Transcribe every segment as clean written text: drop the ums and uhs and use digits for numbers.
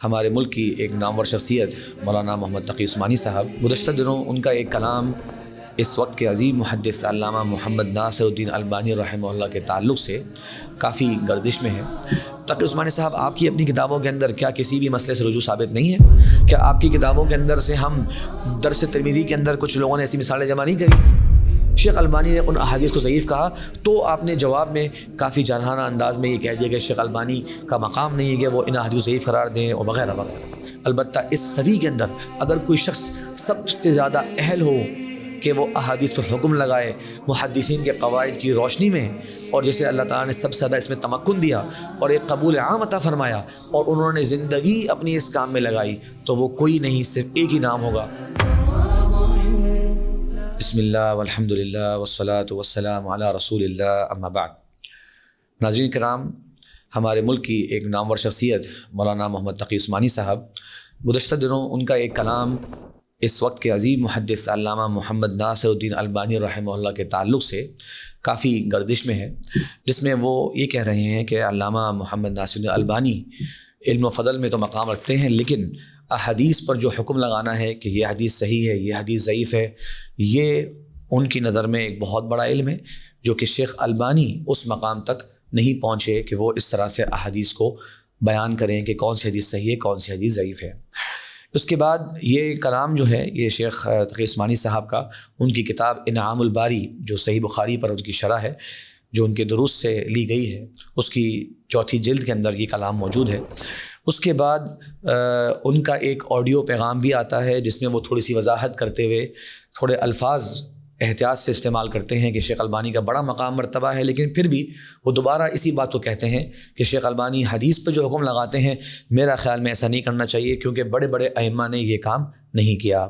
ہمارے ملک کی ایک نامور شخصیت مولانا محمد تقی عثمانی صاحب، گزشتہ دنوں ان کا ایک کلام اس وقت کے عظیم محدث علامہ محمد ناصر الدین البانی رحمہ اللہ کے تعلق سے کافی گردش میں ہے۔ تقی عثمانی صاحب، آپ کی اپنی کتابوں کے اندر کیا کسی بھی مسئلے سے رجوع ثابت نہیں ہے؟ کیا آپ کی کتابوں کے اندر سے ہم درس ترمذی کے اندر کچھ لوگوں نے ایسی مثالیں جمع نہیں کری؟ شیخ البانی نے ان احادیث کو ضعیف کہا تو آپ نے جواب میں کافی جانانہ انداز میں یہ کہہ دیا کہ شیخ البانی کا مقام نہیں ہے کہ وہ ان احادیث کو ضعیف قرار دیں اور وغیرہ وغیرہ۔ البتہ اس صدی کے اندر اگر کوئی شخص سب سے زیادہ اہل ہو کہ وہ احادیث پر حکم لگائے محدثین کے قواعد کی روشنی میں، اور جسے اللہ تعالیٰ نے سب سے زیادہ اس میں تمکن دیا اور ایک قبول عام عطا فرمایا اور انہوں نے زندگی اپنی اس کام میں لگائی، تو وہ کوئی نہیں، صرف ایک ہی نام ہوگا۔ بسم اللہ والحمد للہ والصلاة والسلام علی رسول اللہ، اما بعد۔ ناظرین کرام، ہمارے ملک کی ایک نامور شخصیت مولانا محمد تقی عثمانی صاحب، گزشتہ دنوں ان کا ایک کلام اس وقت کے عظیم محدث علامہ محمد ناصر الدین البانی رحمہ اللہ کے تعلق سے کافی گردش میں ہے، جس میں وہ یہ کہہ رہے ہیں کہ علامہ محمد ناصر الدین البانی علم و فضل میں تو مقام رکھتے ہیں، لیکن احادیث پر جو حکم لگانا ہے کہ یہ حدیث صحیح ہے، یہ حدیث ضعیف ہے، یہ ان کی نظر میں ایک بہت بڑا علم ہے، جو کہ شیخ البانی اس مقام تک نہیں پہنچے کہ وہ اس طرح سے احادیث کو بیان کریں کہ کون سی حدیث صحیح ہے، کون سی حدیث ضعیف ہے۔ اس کے بعد یہ کلام جو ہے یہ شیخ تقی عثمانی صاحب کا ان کی کتاب انعام الباری، جو صحیح بخاری پر ان کی شرح ہے، جو ان کے دروس سے لی گئی ہے، اس کی چوتھی جلد کے اندر یہ کلام موجود ہے۔ اس کے بعد ان کا ایک آڈیو پیغام بھی آتا ہے جس میں وہ تھوڑی سی وضاحت کرتے ہوئے تھوڑے الفاظ احتیاط سے استعمال کرتے ہیں کہ شیخ البانی کا بڑا مقام مرتبہ ہے، لیکن پھر بھی وہ دوبارہ اسی بات کو کہتے ہیں کہ شیخ البانی حدیث پہ جو حکم لگاتے ہیں، میرا خیال میں ایسا نہیں کرنا چاہیے کیونکہ بڑے بڑے ائمہ نے یہ کام نہیں کیا۔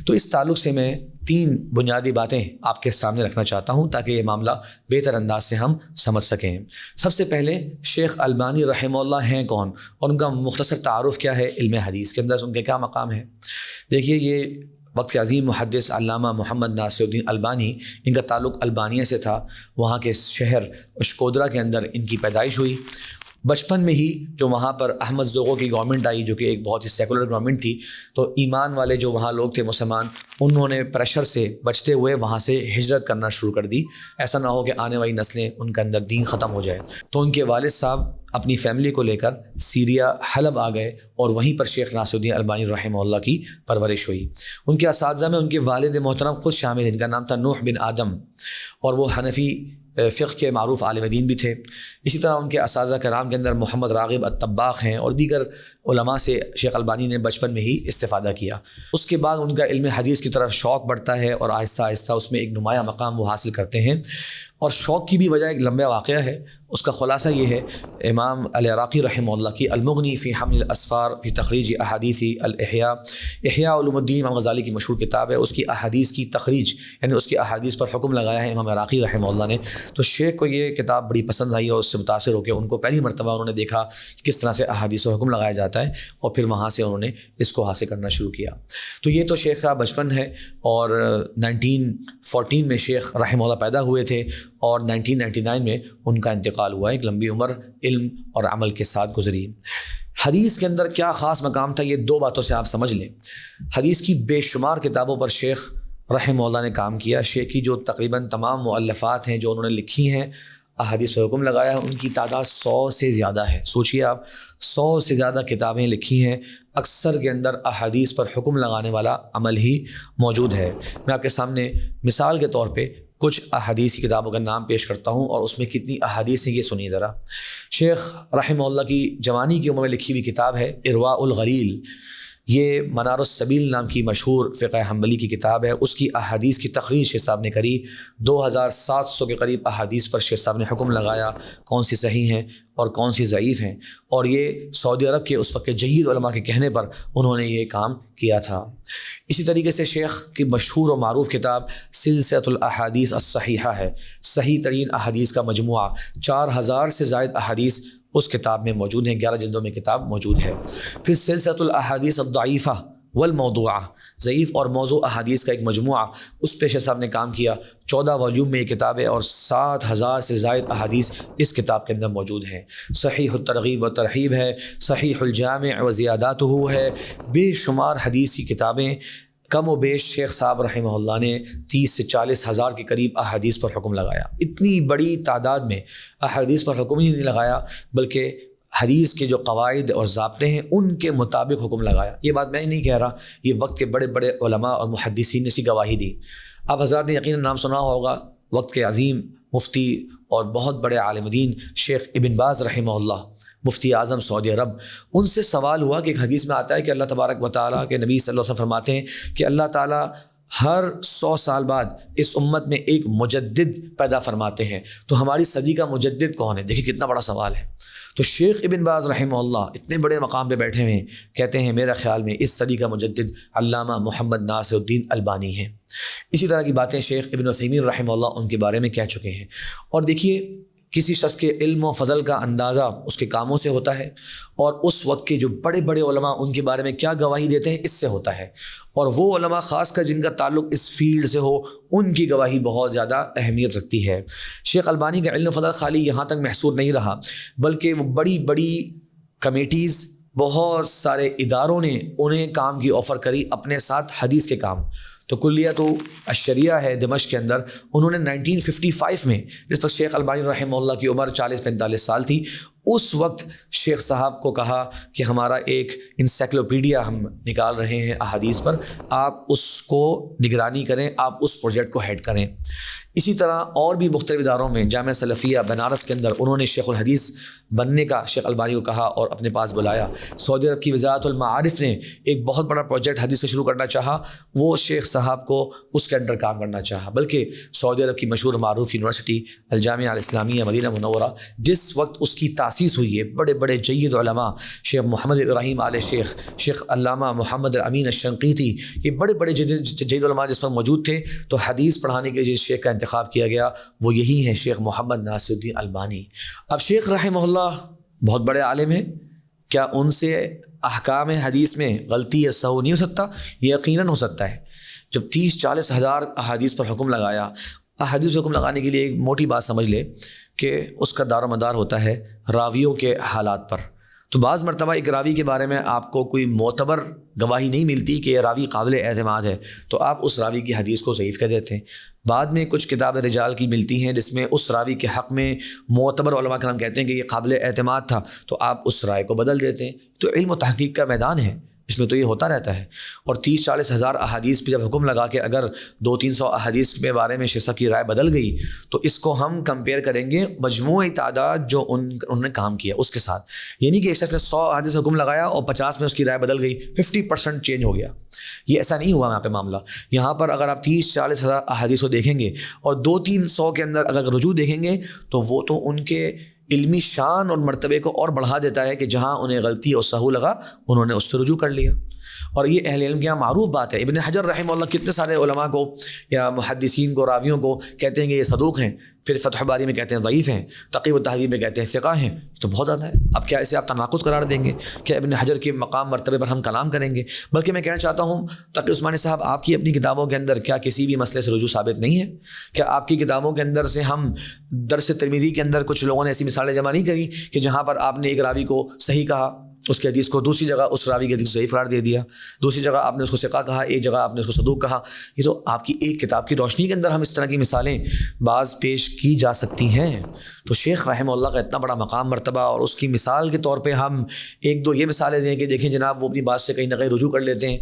تو اس تعلق سے میں 3 بنیادی باتیں آپ کے سامنے رکھنا چاہتا ہوں تاکہ یہ معاملہ بہتر انداز سے ہم سمجھ سکیں۔ سب سے پہلے شیخ البانی رحمہ اللہ ہیں کون اور ان کا مختصر تعارف کیا ہے علم حدیث کے اندر، ان کے کیا مقام ہے۔ دیکھیے، یہ وقت عظیم محدث علامہ محمد ناصر الدین البانی، ان کا تعلق البانیہ سے تھا، وہاں کے شہر اشکودرا کے اندر ان کی پیدائش ہوئی۔ بچپن میں ہی جو وہاں پر احمد ذوقو کی گورنمنٹ آئی، جو کہ ایک بہت ہی سیکولر گورنمنٹ تھی، تو ایمان والے جو وہاں لوگ تھے مسلمان، انہوں نے پریشر سے بچتے ہوئے وہاں سے ہجرت کرنا شروع کر دی، ایسا نہ ہو کہ آنے والی نسلیں ان کے اندر دین ختم ہو جائے۔ تو ان کے والد صاحب اپنی فیملی کو لے کر سیریا حلب آ گئے اور وہیں پر شیخ ناصر الدین البانی رحمہ اللہ کی پرورش ہوئی۔ ان کے اساتذہ میں ان کے والد محترم خود شامل ہیں، ان کا نام تھا نوح بن آدم، اور وہ حنفی فقہ کے معروف عالم دین بھی تھے۔ اسی طرح ان کے اساتذہ کرام کے اندر محمد راغب الطباخ ہیں، اور دیگر علماء سے شیخ البانی نے بچپن میں ہی استفادہ کیا۔ اس کے بعد ان کا علم حدیث کی طرف شوق بڑھتا ہے اور آہستہ آہستہ اس میں ایک نمایاں مقام وہ حاصل کرتے ہیں، اور شوق کی بھی وجہ ایک لمبا واقعہ ہے۔ اس کا خلاصہ یہ ہے، امام العراقی رحمہ اللہ کی المغنی فی حمل الاسفار فی تخریج احادیث الاحیاء، احیاء علوم الدین امام غزالی کی مشہور کتاب ہے، اس کی احادیث کی تخریج یعنی اس کی احادیث پر حکم لگایا ہے امام العراقی رحمہ اللہ نے۔ تو شیخ کو یہ کتاب بڑی پسند آئی اور اس سے متاثر ہو کے ان کو پہلی مرتبہ انہوں نے دیکھا کہ کس طرح سے احادیث و حکم لگایا جاتا ہے، اور پھر وہاں سے انہوں نے اس کو حاصل کرنا شروع کیا۔ تو یہ تو شیخ کا بچپن ہے، اور 1914 میں شیخ رحمہ اللہ پیدا ہوئے تھے، اور 1999 میں ان کا انتقال ہوا۔ ایک لمبی عمر علم اور عمل کے ساتھ گزری۔ حدیث کے اندر کیا خاص مقام تھا، یہ 2 باتوں سے آپ سمجھ لیں۔ حدیث کی بے شمار کتابوں پر شیخ رحمہ اللہ نے کام کیا۔ شیخ کی جو تقریباً تمام مؤلفات ہیں جو انہوں نے لکھی ہیں، احادیث پر حکم لگایا، ان کی تعداد 100 سے زیادہ ہے۔ سوچئے آپ، 100 سے زیادہ کتابیں لکھی ہیں، اکثر کے اندر احادیث پر حکم لگانے والا عمل ہی موجود ہے۔ میں آپ کے سامنے مثال کے طور پہ کچھ احادیث کی کتابوں کا نام پیش کرتا ہوں، اور اس میں کتنی احادیث ہیں یہ سنیے ذرا۔ شیخ رحمہ اللہ کی جوانی کی عمر میں لکھی ہوئی کتاب ہے ارواء الغلیل، یہ منار السبیل نام کی مشہور فقہ حنبلی کی کتاب ہے۔ اس کی احادیث کی تخریج شیخ صاحب نے کری، 2700 کے قریب احادیث پر شیخ صاحب نے حکم لگایا کون سی صحیح ہیں اور کون سی ضعیف ہیں، اور یہ سعودی عرب کے اس وقت کے جید علماء کے کہنے پر انہوں نے یہ کام کیا تھا۔ اسی طریقے سے شیخ کی مشہور و معروف کتاب سلسلۃ الاحادیث الصحیحہ ہے، صحیح ترین احادیث کا مجموعہ، 4000 سے زائد احادیث اس کتاب میں موجود ہیں، 11 جلدوں میں کتاب موجود ہے۔ پھر سلسلۃ الاحادیث الضعیفہ والموضوعہ، ضعیف اور موضوع احادیث کا ایک مجموعہ، اس پہ شیخ صاحب نے کام کیا۔ 14 والیوم میں یہ کتاب ہے اور 60,000 سے زائد احادیث اس کتاب کے اندر موجود ہیں۔ صحیح الترغیب و ترہیب ہے، صحیح الجامع و زیاداتہ ہے، بے شمار حدیث کی کتابیں۔ کم و بیش شیخ صاحب رحمہ اللہ نے 30 سے 40 ہزار کے قریب احادیث پر حکم لگایا۔ اتنی بڑی تعداد میں احادیث پر حکم ہی نہیں لگایا، بلکہ حدیث کے جو قواعد اور ضابطے ہیں ان کے مطابق حکم لگایا۔ یہ بات میں نہیں کہہ رہا، یہ وقت کے بڑے بڑے علماء اور محدثین نے اسی گواہی دی۔ آپ حضرات نے یقیناً نام سنا ہوگا وقت کے عظیم مفتی اور بہت بڑے عالم دین شیخ ابن باز رحمہ اللہ، مفتی اعظم سعودی عرب۔ ان سے سوال ہوا کہ ایک حدیث میں آتا ہے کہ اللہ تبارک و تعالیٰ کے نبی صلی اللہ علیہ وسلم فرماتے ہیں کہ اللہ تعالیٰ ہر 100 سال بعد اس امت میں ایک مجدد پیدا فرماتے ہیں، تو ہماری صدی کا مجدد کون ہے؟ دیکھیں کتنا بڑا سوال ہے۔ تو شیخ ابن باز رحمہ اللہ اتنے بڑے مقام پہ بیٹھے ہوئے ہیں، کہتے ہیں میرا خیال میں اس صدی کا مجدد علامہ محمد ناصر الدین البانی ہیں۔ اسی طرح کی باتیں شیخ ابن عثیمین رحمہ اللہ ان کے بارے میں کہہ چکے ہیں۔ اور دیکھیے کسی شخص کے علم و فضل کا اندازہ اس کے کاموں سے ہوتا ہے، اور اس وقت کے جو بڑے بڑے علماء ان کے بارے میں کیا گواہی دیتے ہیں اس سے ہوتا ہے، اور وہ علماء خاص کر جن کا تعلق اس فیلڈ سے ہو ان کی گواہی بہت زیادہ اہمیت رکھتی ہے۔ شیخ البانی کا علم و فضل خالی یہاں تک محصور نہیں رہا، بلکہ وہ بڑی بڑی کمیٹیز، بہت سارے اداروں نے انہیں کام کی آفر کری اپنے ساتھ حدیث کے کام۔ تو کلیت الشریعہ ہے دمشق کے اندر، انہوں نے 1955 میں، جس وقت شیخ البانی رحمہ اللہ کی عمر 40-45 سال تھی، اس وقت شیخ صاحب کو کہا کہ ہمارا ایک انسائکلوپیڈیا ہم نکال رہے ہیں احادیث پر، آپ اس کو نگرانی کریں، آپ اس پروجیکٹ کو ہیڈ کریں۔ اسی طرح اور بھی مختلف اداروں میں، جامعہ سلفیہ بنارس کے اندر انہوں نے شیخ الحدیث بننے کا شیخ البانی کو کہا اور اپنے پاس بلایا۔ سعودی عرب کی وزارت المعارف نے ایک بہت بڑا پروجیکٹ حدیث سے شروع کرنا چاہا، وہ شیخ صاحب کو اس کے انڈر کام کرنا چاہا، بلکہ سعودی عرب کی مشہور معروف یونیورسٹی الجامعہ الاسلامیہ مدینہ منورہ، جس وقت اس کی تاسیس ہوئی ہے، بڑے بڑے جید علماء شیخ محمد ابراہیم آل شیخ، شیخ علامہ محمد امین الشنقیطی، یہ بڑے بڑے جید علماء جس وقت موجود تھے، تو حدیث پڑھانے کے جس شیخ کا انتخاب کیا گیا وہ یہی ہیں شیخ محمد ناصر الدین البانی۔ اب شیخ رحمہ اللہ بہت بڑے عالم ہیں، کیا ان سے احکام حدیث میں غلطی یا سہو نہیں ہو سکتا؟ یقیناً ہو سکتا ہے۔ جب 30-40 ہزار احادیث پر حکم لگایا، احادیث پر حکم لگانے کے لیے ایک موٹی بات سمجھ لے کہ اس کا دار و مدار ہوتا ہے راویوں کے حالات پر۔ تو بعض مرتبہ ایک راوی کے بارے میں آپ کو کوئی معتبر گواہی نہیں ملتی کہ یہ راوی قابل اعتماد ہے، تو آپ اس راوی کی حدیث کو ضعیف کہہ دیتے ہیں۔ بعد میں کچھ کتاب رجال کی ملتی ہیں جس میں اس راوی کے حق میں معتبر علماء کرام کہتے ہیں کہ یہ قابل اعتماد تھا، تو آپ اس رائے کو بدل دیتے ہیں۔ تو علم و تحقیق کا میدان ہے، اس میں تو یہ ہوتا رہتا ہے۔ اور 30-40 ہزار احادیث پہ جب حکم لگا کہ اگر 200-300 احادیث کے بارے میں شیخ صاحب کی رائے بدل گئی، تو اس کو ہم کمپیئر کریں گے مجموعی تعداد جو انہوں نے کام کیا اس کے ساتھ، یعنی کہ ایک شخص نے 100 احادیث حکم لگایا اور 50 میں اس کی رائے بدل گئی، 50% چینج ہو گیا۔ یہ ایسا نہیں ہوا یہاں پہ معاملہ۔ یہاں پر اگر آپ 30-40 ہزار احادیث کو دیکھیں گے اور 200-300 کے اندر اگر رجوع دیکھیں گے، تو وہ تو ان کے علمی شان اور مرتبے کو اور بڑھا دیتا ہے کہ جہاں انہیں غلطی اور سہو لگا انہوں نے اس سے رجوع کر لیا۔ اور یہ اہل علم کے یہاں معروف بات ہے۔ ابن حجر رحمہ اللہ کتنے سارے علماء کو یا محدثین کو، راویوں کو کہتے ہیں کہ یہ صدوق ہیں، پھر فتح باری میں کہتے ہیں ضعیف ہیں، تقیب التہذیب میں کہتے ہیں ثقہ ہیں، تو بہت زیادہ ہے۔ اب کیا اسے آپ تناقض قرار دیں گے؟ کیا ابن حجر کے مقام مرتبے پر ہم کلام کریں گے؟ بلکہ میں کہنا چاہتا ہوں تقی عثمانی صاحب، آپ کی اپنی کتابوں کے اندر کیا کسی بھی مسئلے سے رجوع ثابت نہیں ہے؟ کیا آپ کی کتابوں کے اندر سے ہم درس ترمذی کے اندر کچھ لوگوں نے ایسی مثالیں جمع نہیں کری کہ جہاں پر آپ نے ایک راوی کو صحیح کہا اس کے حدیث کو، دوسری جگہ اس راوی کے حدیث کو ضعیف قرار دے دیا، دوسری جگہ آپ نے اس کو ثقہ کہا، ایک جگہ آپ نے اس کو صدوق کہا؟ یہ تو آپ کی ایک کتاب کی روشنی کے اندر ہم اس طرح کی مثالیں بعض پیش کی جا سکتی ہیں۔ تو شیخ رحمہ اللہ کا اتنا بڑا مقام مرتبہ، اور اس کی مثال کے طور پہ ہم ایک دو یہ مثالیں دیں کہ دیکھیں جناب وہ اپنی بات سے کہیں نہ کہیں رجوع کر لیتے ہیں،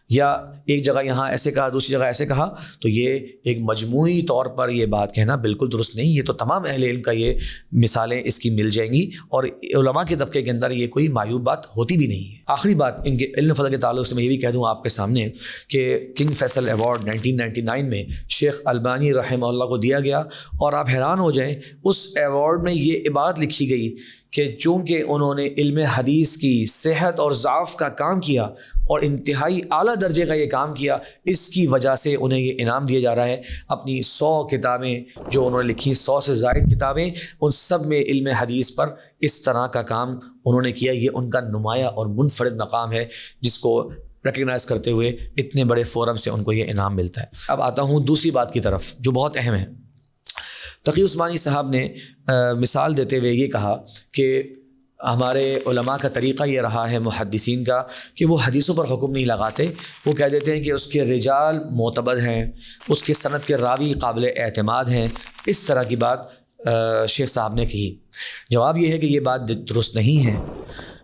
یا ایک جگہ یہاں ایسے کہا دوسری جگہ ایسے کہا، تو یہ ایک مجموعی طور پر یہ بات کہنا بالکل درست نہیں۔ یہ تو تمام اہل علم کا یہ مثالیں اس کی مل جائیں گی، اور علماء کے طبقے کے اندر یہ کوئی معیوب بات ہوتی بھی نہیں ہے۔ آخری بات ان کے علم فضل کے تعلق سے میں یہ بھی کہہ دوں آپ کے سامنے کہ کنگ فیصل ایوارڈ 1999 میں شیخ البانی رحمہ اللہ کو دیا گیا، اور آپ حیران ہو جائیں اس ایوارڈ میں یہ عبارت لکھی گئی کہ چونکہ انہوں نے علم حدیث کی صحت اور ضعف کا کام کیا اور انتہائی اعلیٰ درجے کا یہ کام کیا، اس کی وجہ سے انہیں یہ انعام دیا جا رہا ہے۔ اپنی 100 کتابیں جو انہوں نے لکھی، 100 سے زائد کتابیں، ان سب میں علم حدیث پر اس طرح کا کام انہوں نے کیا۔ یہ ان کا نمایاں اور منفرد مقام ہے جس کو ریکگنائز کرتے ہوئے اتنے بڑے فورم سے ان کو یہ انعام ملتا ہے۔ اب آتا ہوں دوسری بات کی طرف جو بہت اہم ہے۔ تقی عثمانی صاحب نے مثال دیتے ہوئے یہ کہا کہ ہمارے علماء کا طریقہ یہ رہا ہے محدثین کا کہ وہ حدیثوں پر حکم نہیں لگاتے، وہ کہہ دیتے ہیں کہ اس کے رجال معتبر ہیں، اس کے سند کے راوی قابل اعتماد ہیں، اس طرح کی بات شیخ صاحب نے کہی۔ جواب یہ ہے کہ یہ بات درست نہیں ہے۔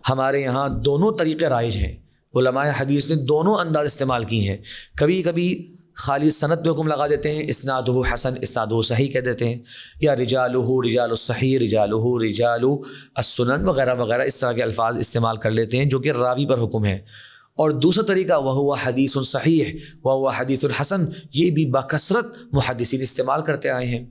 ہمارے یہاں دونوں طریقے رائج ہیں، علماء حدیث نے دونوں انداز استعمال کی ہیں۔ کبھی کبھی خالی سند پہ حکم لگا دیتے ہیں، اسنادہ حسن اسنادہ صحیح کہہ دیتے ہیں، یا رجالہ رجال الصحیح رجالہ رجال السنن وغیرہ وغیرہ اس طرح کے الفاظ استعمال کر لیتے ہیں جو کہ راوی پر حکم ہے۔ اور دوسرا طریقہ وہو حدیث صحیح وہو حدیث حسن، یہ بھی بکثرت محدثین استعمال کرتے آئے ہیں۔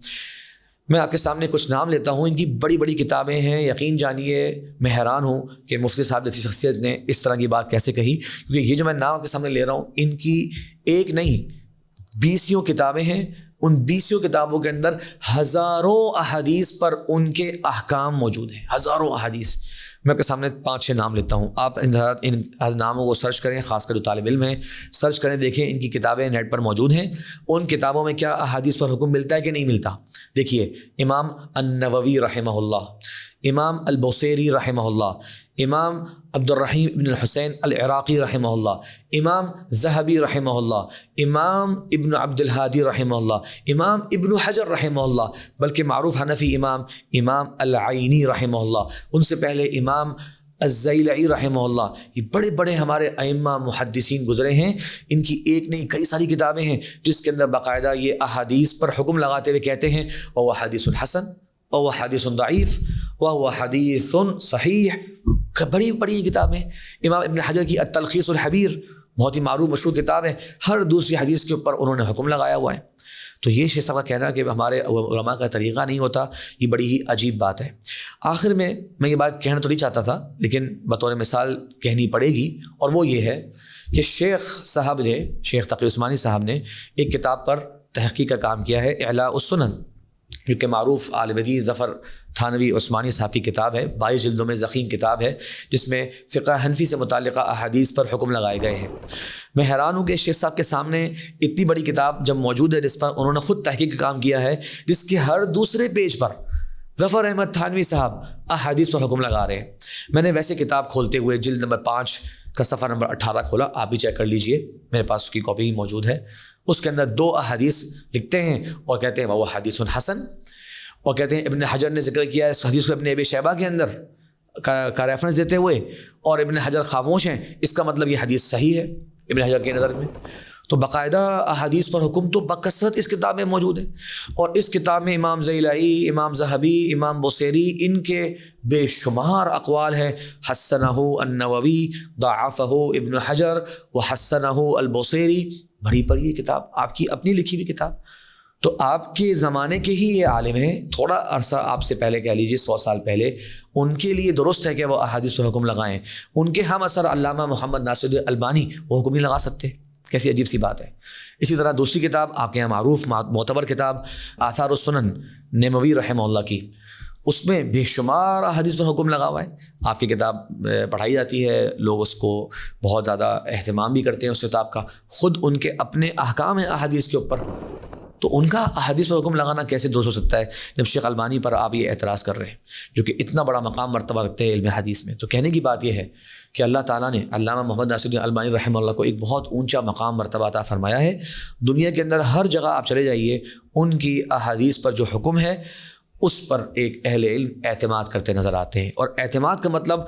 میں آپ کے سامنے کچھ نام لیتا ہوں، ان کی بڑی بڑی کتابیں ہیں، یقین جانیے میں حیران ہوں کہ مفتی صاحب جیسی شخصیت نے اس طرح کی بات کیسے کہی، کیونکہ یہ جو میں نام آپ کے سامنے لے رہا ہوں ان کی ایک نہیں 20 کتابیں ہیں، ان 20 کتابوں کے اندر ہزاروں احادیث پر ان کے احکام موجود ہیں، ہزاروں احادیث۔ میں آپ کے سامنے 5-6 نام لیتا ہوں، آپ ان ناموں کو سرچ کریں، خاص کر جو طالب علم ہیں سرچ کریں، دیکھیں ان کی کتابیں نیٹ پر موجود ہیں، ان کتابوں میں کیا احادیث پر حکم ملتا ہے کہ نہیں ملتا۔ دیکھیے امام النووی رحمہ اللہ، امام البوصیری رحمہ اللہ، امام عبد الرحیم ابن الحسین العراقی رحمہ اللہ، امام ذہبی رحمہ اللہ، امام ابن عبد الہادی رحمہ اللہ، امام ابن حجر رحمہ اللہ، بلکہ معروف حنفی امام العینی رحمہ اللہ، ان سے پہلے امام الزیلعی رحمہ اللہ، یہ بڑے بڑے ہمارے ائمہ محدثین گزرے ہیں، ان کی ایک نہیں کئی ساری کتابیں ہیں جس کے اندر باقاعدہ یہ احادیث پر حکم لگاتے ہوئے کہتے ہیں وہ حدیث حسن وہ حدیث ضعیف وہ حدیث صحیح، بڑی بڑی کتابیں۔ امام ابن حجر کی التلخیص الحبیر بہت ہی معروف مشہور کتاب ہے، ہر دوسری حدیث کے اوپر انہوں نے حکم لگایا ہوا ہے۔ تو یہ شیخ صاحب کا کہنا کہ ہمارے علماء کا طریقہ نہیں ہوتا، یہ بڑی ہی عجیب بات ہے۔ آخر میں یہ بات کہنا تو نہیں چاہتا تھا لیکن بطور مثال کہنی پڑے گی، اور وہ یہ ہے کہ شیخ تقی عثمانی صاحب نے ایک کتاب پر تحقیق کا کام کیا ہے، اعلاء السنن، جو کہ معروف عالم حدیث ظفر تھانوی عثمانی صاحب کی کتاب ہے، 22 جلدوں میں ضخیم کتاب ہے جس میں فقہ حنفی سے متعلقہ احادیث پر حکم لگائے گئے ہیں۔ میں حیران ہوں کہ شیخ صاحب کے سامنے اتنی بڑی کتاب جب موجود ہے جس پر انہوں نے خود تحقیق کا کام کیا ہے، جس کے ہر دوسرے پیج پر ظفر احمد تھانوی صاحب احادیث پر حکم لگا رہے ہیں۔ میں نے ویسے کتاب کھولتے ہوئے جلد نمبر 5 کا صفحہ نمبر 18 کھولا، آپ بھی چیک کر لیجئے، میرے پاس اس کی کاپی موجود ہے۔ اس کے اندر 2 احادیث لکھتے ہیں اور کہتے ہیں وہ حدیث حسن، اور کہتے ہیں ابن حجر نے ذکر کیا ہے اس حدیث کو ابن ابی شیبہ کے اندر کا ریفرنس دیتے ہوئے، اور ابن حجر خاموش ہیں، اس کا مطلب یہ حدیث صحیح ہے ابن حجر کی نظر میں۔ تو باقاعدہ احادیث پر حکم تو بکثرت اس کتاب میں موجود ہے، اور اس کتاب میں امام زیلعی، امام ذہبی، امام بوصیری، ان کے بے شمار اقوال ہیں، حسنہ النووی، ضعفہ ابن حجر وحسنہ البوصیری، بڑی بڑی کتاب، آپ کی اپنی لکھی ہوئی کتاب۔ تو آپ کے زمانے کے ہی یہ عالم ہیں، تھوڑا عرصہ آپ سے پہلے کہہ لیجیے 100 سال پہلے، ان کے لیے درست ہے کہ وہ احادیث پر حکم لگائیں، ان کے ہم اثر علامہ محمد ناصر الدین البانی وہ حکم نہیں لگا سکتے، کیسی عجیب سی بات ہے۔ اسی طرح دوسری کتاب آپ کے یہاں معروف معتبر کتاب آثار السنن نیموی رحمہ اللہ کی، اس میں بے شمار احادیث پر حکم لگا ہوا ہے۔ آپ کی کتاب پڑھائی جاتی ہے، لوگ اس کو بہت زیادہ اہتمام بھی کرتے ہیں اس کتاب کا، خود ان کے اپنے احکام ہیں احادیث کے اوپر، تو ان کا احادیث پر حکم لگانا کیسے درست ہو سکتا ہے جب شیخ البانی پر آپ یہ اعتراض کر رہے ہیں جو کہ اتنا بڑا مقام مرتبہ رکھتے ہیں علم حدیث میں۔ تو کہنے کی بات یہ ہے کہ اللہ تعالیٰ نے علامہ محمد ناصر الدین البانی رحمہ اللہ کو ایک بہت اونچا مقام مرتبہ عطا فرمایا ہے۔ دنیا کے اندر ہر جگہ آپ چلے جائیے، ان کی احادیث پر جو حکم ہے اس پر ایک اہل علم اعتماد کرتے نظر آتے ہیں، اور اعتماد کا مطلب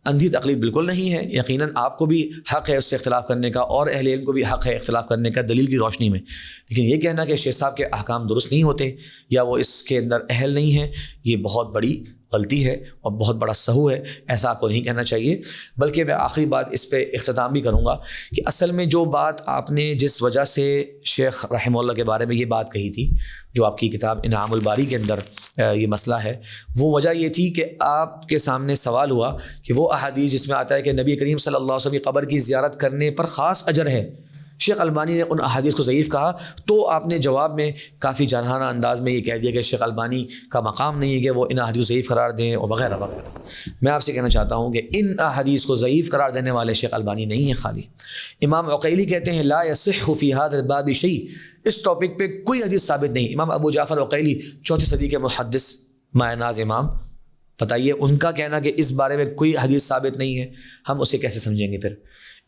اندھی تقلید بالکل نہیں ہے۔ یقیناً آپ کو بھی حق ہے اس سے اختلاف کرنے کا، اور اہل علم کو بھی حق ہے اختلاف کرنے کا دلیل کی روشنی میں، لیکن یہ کہنا کہ شیخ صاحب کے احکام درست نہیں ہوتے یا وہ اس کے اندر اہل نہیں ہیں، یہ بہت بڑی غلطی ہے اور بہت بڑا سہو ہے، ایسا آپ کو نہیں کہنا چاہیے۔ بلکہ میں آخری بات اس پہ اختتام بھی کروں گا کہ اصل میں جو بات آپ نے جس وجہ سے شیخ رحمہ اللہ کے بارے میں یہ بات کہی تھی، جو آپ کی کتاب انعام الباری کے اندر یہ مسئلہ ہے، وہ وجہ یہ تھی کہ آپ کے سامنے سوال ہوا کہ وہ احادیث جس میں آتا ہے کہ نبی کریم صلی اللہ علیہ وسلم کی قبر کی زیارت کرنے پر خاص اجر ہے، شیخ البانی نے ان احادیث کو ضعیف کہا تو آپ نے جواب میں کافی جانانہ انداز میں یہ کہہ دیا کہ شیخ البانی کا مقام نہیں ہے کہ وہ ان احادیث کو ضعیف قرار دیں اور وغیرہ وغیرہ۔ میں آپ سے کہنا چاہتا ہوں کہ ان احادیث کو ضعیف قرار دینے والے شیخ البانی نہیں ہیں خالی۔ امام عقیلی کہتے ہیں لا یصح فی ھذا الباب شیء، اس ٹاپک پہ کوئی حدیث ثابت نہیں۔ امام ابو جعفر عقیلی 4 صدی کے محدث مایہ ناز امام، بتائیے ان کا کہنا کہ اس بارے میں کوئی حدیث ثابت نہیں ہے، ہم اسے کیسے سمجھیں گے پھر؟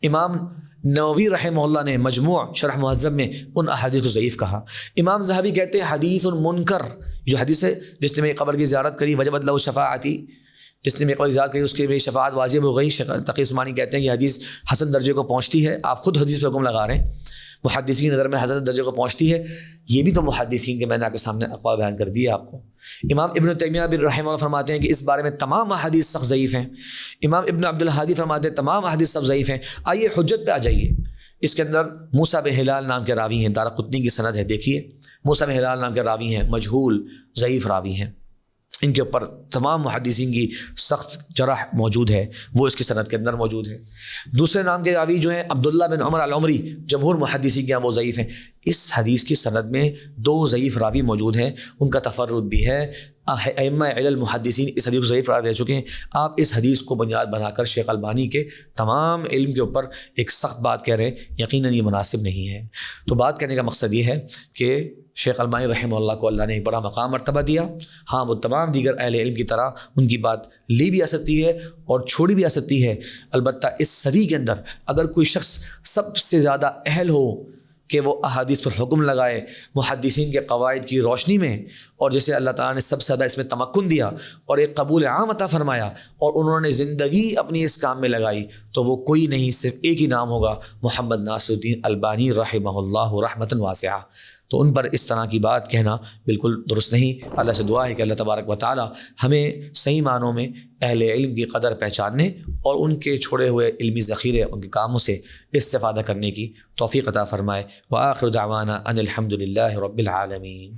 امام نووی رحمہ اللہ نے مجموع شرح مہذب میں ان احادیث کو ضعیف کہا۔ امام ذہبی کہتے ہیں حدیث منکر، جو حدیث ہے جس نے میری قبر کی زیارت کری وجبت لہ شفاعتی، جس نے میری قبر کی زیارت کری اس کے میری شفاعت واجب ہو گئی۔ تقی عثمانی کہتے ہیں یہ حدیث حسن درجے کو پہنچتی ہے، آپ خود حدیث پہ حکم لگا رہے ہیں، محدثین کی نظر میں حسن درجے کو پہنچتی ہے، یہ بھی تو محدثین کے میں نے آپ کے سامنے اقوال بیان کر دیے آپ کو۔ امام ابن تیمیہ بن رحمہ اللہ فرماتے ہیں کہ اس بارے میں تمام احادیث سخت ضعیف ہیں۔ امام ابن عبد الہادی فرماتے ہیں تمام احادیث سب ضعیف ہیں۔ آئیے حجت پہ آ جائیے۔ اس کے اندر موسیٰ بن ہلال نام کے راوی ہیں، دارقطنی کی سند ہے، دیکھیے موسیٰ بن ہلال نام کے راوی ہیں، مجہول ضعیف راوی ہیں، ان کے اوپر تمام محدثین کی سخت جرح موجود ہے، وہ اس کی سند کے اندر موجود ہے۔ دوسرے نام کے راوی جو ہیں عبداللہ بن عمر العمری، جمہور محدثین کے یہاں وہ ضعیف ہیں۔ اس حدیث کی سند میں 2 ضعیف راوی موجود ہیں، ان کا تفرد بھی ہے۔ ائمہ علل محدثین اس حدیث کو ضعیف قرار دے چکے ہیں۔ آپ اس حدیث کو بنیاد بنا کر شیخ البانی کے تمام علم کے اوپر ایک سخت بات کہہ رہے ہیں، یقیناً یہ مناسب نہیں ہے۔ تو بات کہنے کا مقصد یہ ہے کہ شیخ البانی رحمہ اللہ کو اللہ نے ایک بڑا مقام مرتبہ دیا، ہاں وہ تمام دیگر اہل علم کی طرح ان کی بات لی بھی آ سکتی ہے اور چھوڑی بھی آ سکتی ہے، البتہ اس صدی کے اندر اگر کوئی شخص سب سے زیادہ اہل ہو کہ وہ احادیث پر حکم لگائے محدثین کے قواعد کی روشنی میں، اور جسے اللہ تعالیٰ نے سب سے زیادہ اس میں تمکن دیا اور ایک قبول عام عطا فرمایا اور انہوں نے زندگی اپنی اس کام میں لگائی، تو وہ کوئی نہیں، صرف ایک ہی نام ہوگا، محمد ناصر الدین البانی رحمہ اللہ رحمۃ واسعہ۔ تو ان پر اس طرح کی بات کہنا بالکل درست نہیں۔ اللہ سے دعا ہے کہ اللہ تبارک و تعالی ہمیں صحیح معنوں میں اہل علم کی قدر پہچاننے اور ان کے چھوڑے ہوئے علمی ذخیرے، ان کے کاموں سے استفادہ کرنے کی توفیق عطا فرمائے۔ وآخر دعوانا ان الحمد للہ رب العالمین۔